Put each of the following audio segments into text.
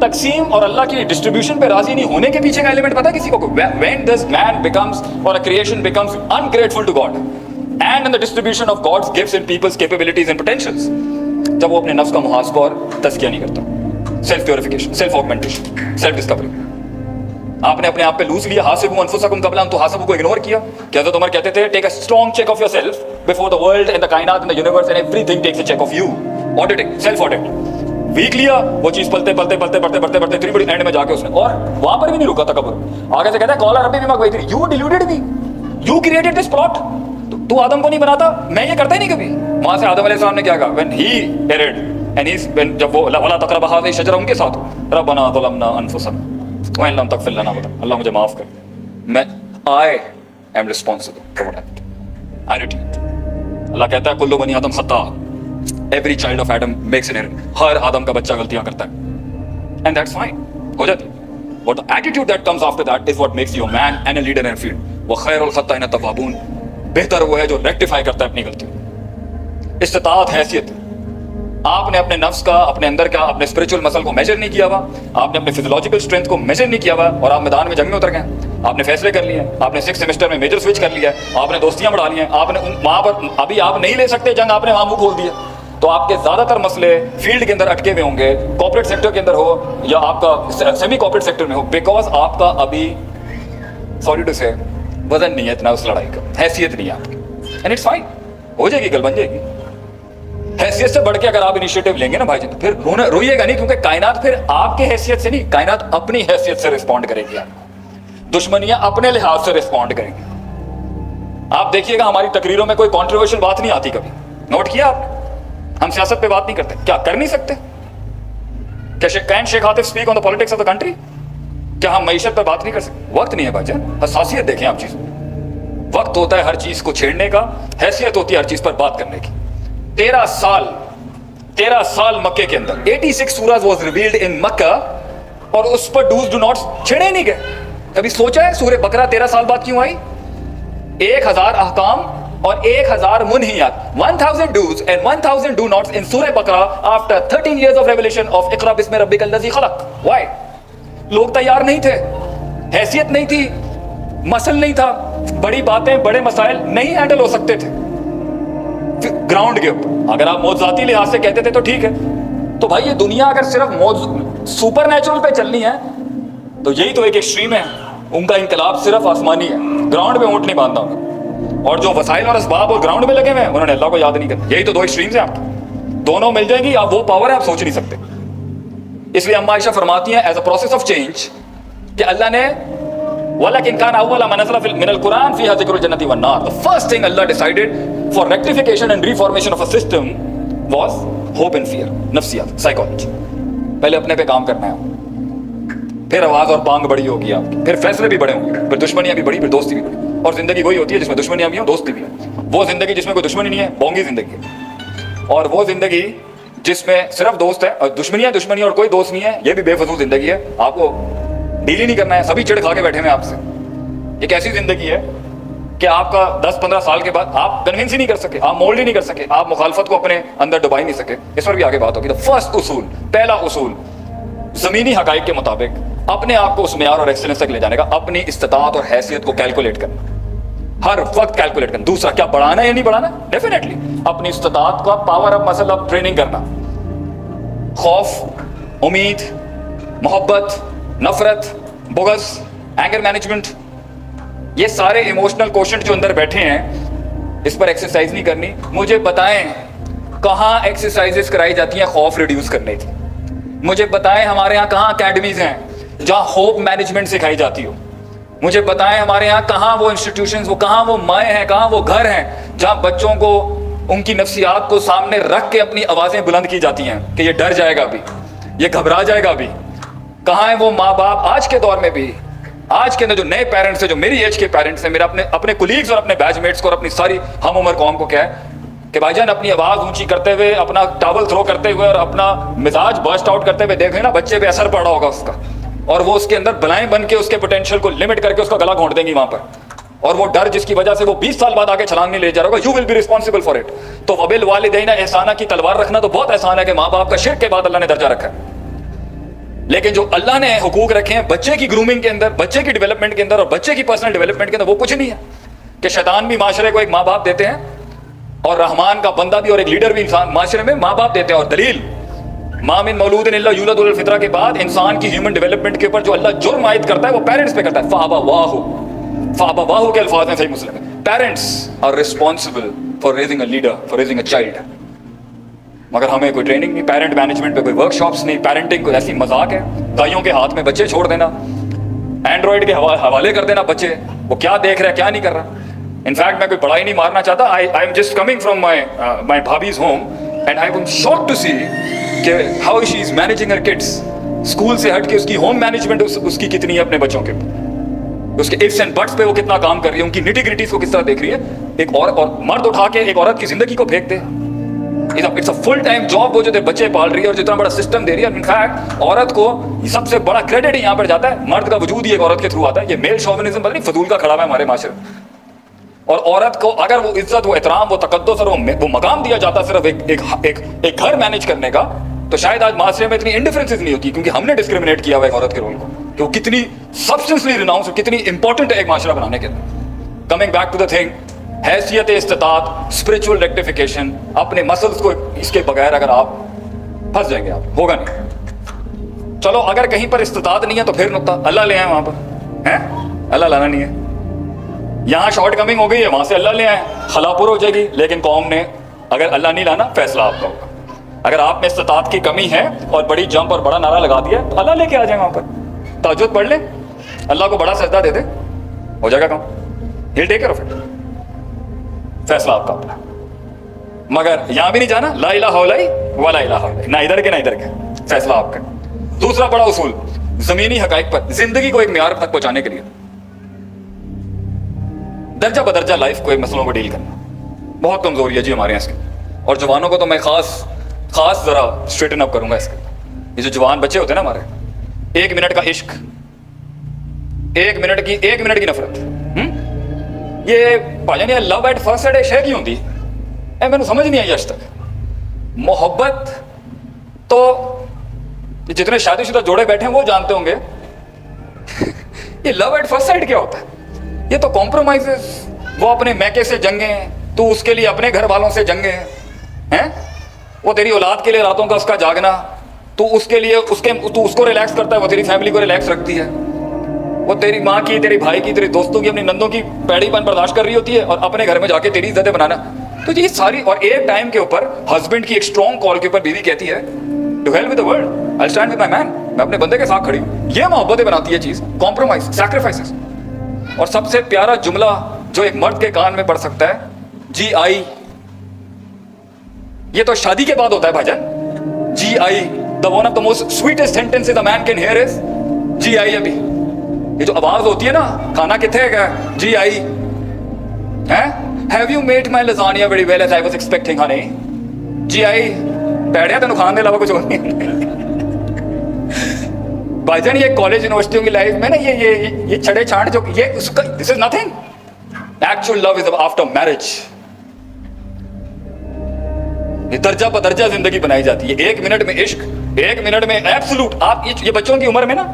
تقسیم اور اللہ کی ڈسٹریبیوشن پہ راضی نہیں ہونے کے پیچھے کا ایلیمنٹ پتا کسی کو؟ when does man becomes or a creation becomes ungrateful to God and in the distribution of God's gifts and people's capabilities and potentials, جب وہ اپنے نفس کا محاسبہ اور تزکیہ نہیں کرتا، self purification, self augmentation, self Discovery. آپ نے اپنے آپ پہ لوز لیا، حاسبوا انفسکم قبل ان تحاسبوا کو اگنور کیا. کہ حضرت عمر کہتے تھے take a strong check of yourself before the world and the کائنات and the universe and everything takes a check of you. Auditing, self audit. ویک لیا وہ چیز، پلتے پلتے پلتے پلتے پلتے پلتے اتنی بڑی اینڈ میں جا کے اس نے، اور وہاں پر بھی نہیں رکا تکبر. آگے سے کہتا ہے قال ربی بما اغویتنی، you deluded me, you created this plot. تو آدم کو نہیں بناتا، میں یہ کرتا ہی نہیں کبھی. وہاں سے آدم علیہ السلام نے کیا کہا when he erred and he's when جب وہ ولا تقربوا هذه الشجرة ان کے ساتھ ربنا ظلمنا انفسنا وان لم تغفر لنا اللہ مجھے معاف کر. میں I am responsible for what I did. I redeemed. اللہ کہتا ہے کل بنی آدم خطاء. Every child of Adam makes an error. ہر آدم کا بچہ غلطیاں کرتا ہے. And that's fine. ہو جاتی. But the attitude that comes after that is what makes you a man and a leader in a field. وخير الخطائين التوابون. بہتر وہ ہے جو ریکٹیفائی کرتا ہے اپنی غلطی. استطاعت، حیثیت. آپ نے اپنے نفس کا، اپنے اندر کا، اپنے اسپرچل مسل کو میجر نہیں کیا ہوا، آپ نے اپنے فزیولوجیکل اسٹرینتھ کو میجر نہیں کیا ہوا، اور آپ میدان میں جنگ میں اتر گئے. آپ نے فیصلے کر لیے، آپ نے 6 سیمسٹر میں میجر سوئچ کر لیا، آپ نے دوستیاں بڑھا لی ہیں، آپ نے وہاں پر ابھی آپ نہیں لے سکتے جنگ، آپ نے وہاں منہ کھول دیا. تو آپ کے زیادہ تر مسئلے فیلڈ کے اندر اٹکے ہوئے ہوں گے، کارپوریٹ سیکٹر کے اندر ہو یا آپ کا سیمی کارپوریٹ سیکٹر میں ہو، بیکاز آپ کا ابھی سوری ٹو سے وزن نہیں ہے اتنا اس لڑائی کا، حیثیت نہیں ہے آپ کی. اینڈ اٹس فائن، ہو جائے گی، کل بن جائے گی. حیثیت سے بڑھ کے اگر آپ انیشیٹو لیں گے نا بھائی جان، تو پھر روئیے گا نہیں، کیونکہ کائنات پھر آپ کے حیثیت سے نہیں، کائنات اپنی حیثیت سے رسپونڈ کرے گی. دشمنیاں اپنے لحاظ سے رسپونڈ کریں گی. آپ دیکھیے گا ہماری تقریروں میں کوئی کنٹروورشل بات نہیں آتی کبھی. نوٹ کیا آپ نے؟ ہم سیاست پہ بات نہیں کرتے. کیا کر نہیں سکتے؟ کیا can Sheikh Atif speak on the politics of the country? کیا ہم معیشت پہ بات نہیں کر سکتے؟ وقت نہیں ہے بھائی جان. حساسیت دیکھیں آپ چیزوں. وقت ہوتا ہے ہر چیز کو چھیڑنے کا، حیثیت ہوتی ہے ہر چیز پر بات کرنے کی. 13 سال مکے کے اندر 86 سورہ واز ریویلڈ ان مکہ، اور اس پر ڈوز ڈو ناٹس چھیڑے نہیں گئے. کبھی سوچا ہے سورہ بقرہ 13 سال بعد کیوں آئی؟ 1000 احکام اور 1000 منہیات، 1000 do's and 1000 do nots in Surah Baqarah after 13 years of revelation of اقرأ بسم ربک الذی خلق. Why؟ لوگ تیار نہیں تھے، حیثیت نہیں تھی، مسل نہیں تھا، بڑی باتیں، بڑے مسائل نہیں ہینڈل ہو سکتے تھے گراؤنڈ کے اوپر. اگر آپ موضوعاتی لحاظ سے کہتے تھے تو ٹھیک ہے. تو بھائی یہ دنیا اگر صرف سپر نیچرل پہ چلنی ہے تو یہی تو ایک ایکسٹریم ہے. ان کا انقلاب صرف آسمانی ہے، گراؤنڈ پہ اونٹ نہیں باندھا انہوں نے. اور جو وسائل اور اسباب اور گراؤنڈ میں لگے ہوئے ہیں انہوں نے اللہ کو یاد نہیں کرنا. یہی تو 2 ایکسٹریمز ہیں آپ کی. دونوں مل جائیں گی، آپ وہ پاور ہے آپ سوچ نہیں سکتے. اس لیے اما عائشہ فرماتی ہیں as a process of change کہ اللہ نے وَلَكِنْ كَانَ أَوَّلَ مَا نَزَلَ مِنَ الْقُرْآنِ فِيهَا ذِكْرُ الْجَنَّةِ وَالنَّارِ. The first thing Allah decided for rectification and reformation of a system was hope and fear. نفسیات، psychology. پہلے اپنے پہ کام کرنا ہے، پھر آواز اور بانگ بڑی ہوگی آپ کی، پھر فیصلے بھی بڑے ہوں گے، پھر دشمنیاں بھی بڑی، پھر دوستی بھی بڑی. اور زندگی وہی ہوتی ہے جس میں دشمنیاں بھی ہوں، دوستی بھی ہوں. وہ زندگی جس میں کوئی دشمنی نہیں ہے بونگی زندگی ہے. اور وہ زندگی جس میں صرف دوست ہے اور دشمنی اور کوئی دوست نہیں ہے، یہ بھی بے فضول زندگی ہے. آپ کو ڈیل ہی نہیں کرنا ہے، سبھی چڑ کھا کے بیٹھے ہیں آپ سے. ایک ایسی زندگی ہے کہ آپ کا 10-15 سال کے بعد آپ کنونس ہی نہیں کر سکے، آپ مولڈ ہی نہیں کر سکے، آپ مخالفت کو اپنے اندر ڈبا ہی نہیں سکے. اس پر بھی آگے بات ہوگی. فرسٹ اصول، پہلا اصول زمینی حقائق کے مطابق اپنے آپ کو اس معیار اور ایکسلنس تک لے جانے کا، اپنی استطاعت اور حیثیت کو کیلکولیٹ کرنا، ہر وقت کیلکولیٹ کرنا. دوسرا کیا بڑھانا ہے یا نہیں بڑھانا؟ ڈیفینیٹلی اپنی استطاعت کا پاور اپ، مسل اپ، ٹریننگ کرنا. خوف، امید، محبت، نفرت، بغض، اینگر مینجمنٹ، یہ سارے ایموشنل کوشنٹ جو اندر بیٹھے ہیں، اس پر ایکسرسائز نہیں کرنی. مجھے بتائیں کہاں ایکسرسائزز کرائی جاتی ہیں خوف ریڈیوس کرنے کی؟ مجھے بتائیں ہمارے یہاں کہاں اکیڈمیز ہیں جہاں ہوپ مینجمنٹ سکھائی جاتی ہو؟ مجھے بتائیں ہمارے یہاں کہاں وہ انسٹیٹیوشنز، وہ کہاں وہ مائیں ہیں، کہاں وہ گھر ہیں جہاں بچوں کو ان کی نفسیات کو سامنے رکھ کے اپنی آوازیں بلند کی جاتی ہیں کہ یہ ڈر جائے گا ابھی، یہ گھبرا جائے گا ابھی. کہاں ہیں وہ ماں باپ آج کے دور میں بھی، آج کے اندر جو نئے پیرنٹس ہیں، جو میری ایج کے پیرنٹس ہیں، میرے اپنے کولیگز اور اپنے بیچ میٹس کو اور اپنی ساری ہم عمر قوم کو کیا ہے کہ بھائی جان اپنی آواز اونچی کرتے ہوئے، اپنا ٹاول تھرو کرتے ہوئے اور اپنا مزاج برسٹ آؤٹ کرتے ہوئے دیکھیں نا بچے پہ اثر پڑ رہا ہوگا اس کا، اور وہ اس کے اندر بلائیں بن کے اس کے پوٹینشیل کو لمٹ کر کے اس کا گلا گھونٹ دیں گی وہاں پر. اور وہ ڈر جس کی وجہ سے وہ 20 سال بعد آگے چھلانگ نہیں لے جا رہا ہوگا، you will be responsible for it. تو وبالوالدین احسانہ کی تلوار رکھنا تو بہت احسان ہے کہ ماں باپ کا شرک کے بعد اللہ نے درجہ رکھا ہے. لیکن جو اللہ نے حقوق رکھے ہیں بچے کی گرومنگ کے اندر, بچے کی ڈیولپمنٹ کے اندر اور بچے کی پرسنل ڈیولپمنٹ کے اندر, وہ کچھ نہیں ہے. کہ شیطان بھی معاشرے کو ایک ماں باپ دیتے ہیں, اور رحمان کا بندہ بھی اور ایک لیڈر بھی انسان معاشرے میں ماں باپ دیتے ہیں. اور دلیل ما من مولود الا یولد علی الفطرہ کے بعد انسان کی ہیومن ڈیولپمنٹ کے اوپر جو اللہ جرم عائد کرتا ہے وہ پیرنٹس پہ کرتا ہے. فابواہ کے الفاظ ہیں صحیح مسلم میں. Parents are responsible for raising a leader, for raising a child. مگر ہمیں کوئی ٹریننگ نہیں, پیرنٹ مینجمنٹ پہ کوئی ورک شاپس نہیں. پیرنٹنگ کوئی ایسی مذاق ہے, دائیوں کے ہاتھ میں بچے چھوڑ دینا, اینڈرائڈ کے حوالے کر دینا بچے, وہ کیا دیکھ رہا ہے کیا نہیں کر رہا. انفیکٹ میں کوئی بڑائی نہیں مارنا چاہتا. I am just coming from my بھابھیز home and I am shocked to see کہ how she is managing her kids. School سے ہٹ کے اس کی ہوم مینجمنٹ اس کی کتنی ہے اپنے بچوں کے, اس کے ifs اینڈ بٹس پہ وہ کتنا کام کر رہی ہے, ان کی نیٹی گریٹیز کو کس طرح دیکھ رہی ہے. ایک اور مرد اٹھا کے ایک عورت کی زندگی کو پھینک دے. It's a full time job وہ جو بچے پال رہی ہے اور جتنا بڑا سسٹم دے رہی ہے. انفیکٹ عورت کو سب سے بڑا کریڈٹ یہاں پر جاتا ہے, مرد کا وجود ہی ایک عورت کے تھرو آتا ہے. یہ میل شوونزم پتہ نہیں فضول کا کھڑا ہوا ہے ہمارے معاشرے میں. اور عورت کو اگر وہ عزت, وہ احترام, وہ تقدس اور وہ مقام دیا جاتا صرف ایک گھر مینیج کرنے کا, تو شاید آج معاشرے میں اتنی انڈیفرنسز نہیں ہوتی, کیونکہ ہم نے ڈسکریمنیٹ کیا ہوا ہے عورت کے رول کو کہ وہ کتنی سبسٹنسلی ریناؤنس اور کتنی امپورٹنٹ ہے ایک معاشرہ بنانے کے اندر. Coming back to the thing, حیثیت استطاعت, اسپرچل ریکٹیفیکیشن, اپنے مسلس کو اس کے بغیر اگر آپ پھنس جائیں گے, آپ ہوگا نہیں. چلو اگر کہیں پر استطاعت نہیں ہے تو پھر نقطہ اللہ لے آئے وہاں پر, ہیں اللہ لانا نہیں ہے. یہاں شارٹ کمنگ ہو گئی ہے, وہاں سے اللہ لے آئے, خلا پر ہو جائے گی. لیکن قوم نے اگر اللہ نہیں لانا, فیصلہ آپ کا ہوگا. اگر آپ میں استطاعت کی کمی ہے اور بڑی جمپ اور بڑا نعرہ لگا دیا تو اللہ لے کے آ جائیں وہاں پر, تہجد پڑھ لیں, اللہ کو بڑا سجدہ دے دیں, ہو جائے گا کام. He'll take care of it. فیصلہ آپ کا اپنا. مگر یہاں بھی نہیں جانا, لا الہ الا اللہ ولا الہ الا اللہ, نہ ادھر کے نہ ادھر کے, فیصلہ آپ کا. دوسرا بڑا اصول, زمینی حقائق پر زندگی کو ایک معیار تک پہنچانے کے لیے درجہ بدرجہ لائف کو, ایک مسئلوں کو ڈیل کرنا بہت کمزوری ہے جی ہمارے یہاں اس کی. اور جوانوں کو تو میں خاص ذرا اسٹریٹن اپ کروں گا اس کے. یہ جو جوان بچے ہوتے ہیں نا ہمارے, 1 منٹ کا عشق, 1 منٹ کی نفرت, یہ بھائی یہ لو ایٹ فرسٹ سائٹ شے کی ہوتی ہے, میں نے سمجھ نہیں آئی آج تک. محبت تو جتنے شادی شدہ جوڑے بیٹھے ہیں وہ جانتے ہوں گے. یہ لو ایٹ فرسٹ سائٹ کیا ہوتا ہے؟ یہ تو کمپرومائزز, وہ اپنے میکے سے جنگیں, تو اس کے لیے اپنے گھر والوں سے جنگیں ہیں. وہ تیری اولاد کے لیے راتوں کا اس کا جاگنا, تو اس کے لیے تو اس کو ریلیکس کرتا ہے, وہ تیری فیملی کو ریلیکس رکھتی ہے. وہ تیری ماں کی, تیری بھائی کی, تیری دوستوں کی, اپنی نندوں کی پیڑی پن برداشت کر رہی ہوتی ہے, اور اپنے گھر میں جا کے تیری عزتیں بنانا. تو یہ ساری, اور ایک ٹائم کے اوپر ہسبینڈ کی ایک اسٹرانگ کال کے اوپر بیوی کہتی ہے to hell with the world, I stand with my man, میں اپنے بندے کے ساتھ کھڑی ہوں. یہ محبتیں بناتی ہے چیز, کمپرومائز, سیکریفائسز. اور سب سے پیارا جملہ جو ایک مرد کے کان میں پڑ سکتا ہے, جی آئی. یہ تو شادی کے بعد ہوتا ہے بھائی جان. جی آئی, the one of the most sweetest sentences a man can hear is جی آئی. ابھی یہ جو آواز ہوتی ہے نا, کھانا کتنے گیا, جی آئی. Have you made my lasagna very well as I was expecting honey? جی آئی. پیڑیا تینوں کھان دے علاوہ کچھ اور نہیں. بھائی جان یہ کالج یونیورسٹیوں کی لائف میں نا یہ چھڑے چھانٹ جو یہ اس کا, this is nothing. Actual love is after marriage. یہ درجہ بدرجہ زندگی بنائی جاتی ہے. 1 منٹ میں عشق, 1 منٹ میں ایبسولوٹ. آپ یہ بچوں کی عمر میں نا,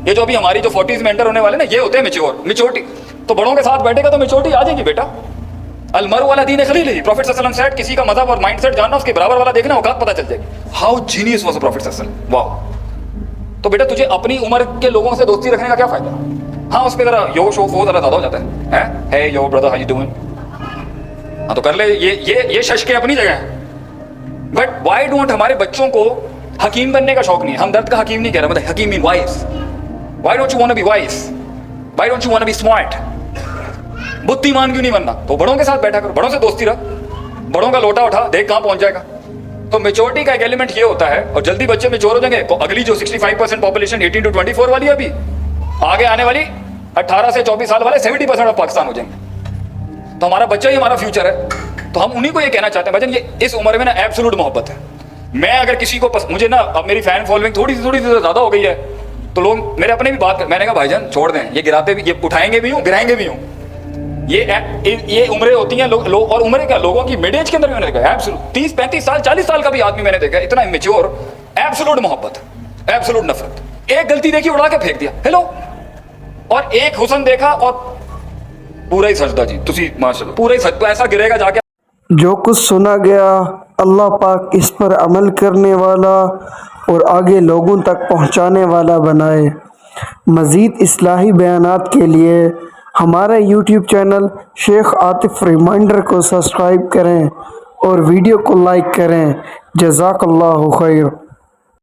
یہ جو ابھی ہماری جو 40s میں انٹر ہونے والے نا, یہ ہوتے ہیں میچورٹی. تو بڑوں کے ساتھ بیٹھے گا تو میچورٹی آ جائے گی بیٹا. المرء علی دین خلیلہ, پروفیٹ صلی اللہ علیہ وسلم سیٹ, کسی کا مذہب اور مائنڈ سیٹ جاننا, اس کے برابر والا دیکھنا, اوقات پتہ چل جائے گی. ہاؤ جینیس واز پروفیٹ صلی اللہ علیہ وسلم, واو. تو بیٹا تجھے اپنی عمر کے لوگوں سے دوستی رکھنے کا کیا فائدہ؟ ہاں اس پہ ذرا یو شو فو ذرا زیادہ ہو جاتا ہے, ہے you Brother how you doing, ہاں تو کر لے, یہ شش کے اپنی جگہ ہے. بٹ وائی ڈونٹ, ہمارے بچوں کو حکیم بننے کا شوق نہیں ہے. ہم درد کا حکیم نہیں کہہ رہے, مطلب حکیم mean wise. Why don't you want to be wise, why don't you want to be smart. بدھیمان کیوں نہیں بننا؟ تو بڑوں کے ساتھ بیٹھا کرو, بڑوں سے دوستی رکھ, بڑوں کا لوٹا اٹھا, دیکھ کہاں پہنچ جائے گا. تو میچورٹی کا ایک ایلیمنٹ یہ ہوتا ہے, اور جلدی بچے میچور ہو جائیں گے. اگلی جو 65% پاپولیشن 18 to 24 والی ہے, ابھی آگے آنے والی 18 سے 24 سال والے 70% آف پاکستان ہو جائیں گے. تو ہمارا بچہ ہی ہمارا فیوچر ہے. تو ہم انہیں کو یہ کہنا چاہتے ہیں بھائی یہ اس عمر میں نا ایبسولوٹ محبت ہے. میں اگر کسی کو مجھے نا, اب میری فین فالوئنگ تھوڑی سی زیادہ ہو گئی ہے, تو لوگ میرے اپنے بھی بات میں نے کہا بھائی جان چھوڑ دیں, یہ گراتے بھی, یہ اٹھائیں گے بھی ہوں, گرائیں گے بھی ہوں. یہ عمریں ہوتی ہیں لوگ, اور عمریں کیا, لوگوں کی مڈ ایج کے اندر بھی میں نے دیکھا ایبسولوٹ 30 35 سال 40 سال کا بھی آدمی میں نے دیکھا اتنا میچور, ایبسولوٹ محبت, ایبسولوٹ نفرت. ایک غلطی دیکھی اڑا کے پھینک دیا, ہیلو, اور ایک حسن دیکھا اور پورا ہی سجدہ جی, تسی ماشاءاللہ پورا ہی سجدہ ایسا گرے گا جا کے. جو کچھ سنا گیا اللہ پاک اس پر عمل کرنے والا اور آگے لوگوں تک پہنچانے والا بنائے. مزید اصلاحی بیانات کے لیے ہمارا یوٹیوب چینل شیخ عاطف ریمائنڈر کو سبسکرائب کریں اور ویڈیو کو لائک کریں. جزاک اللہ خیر.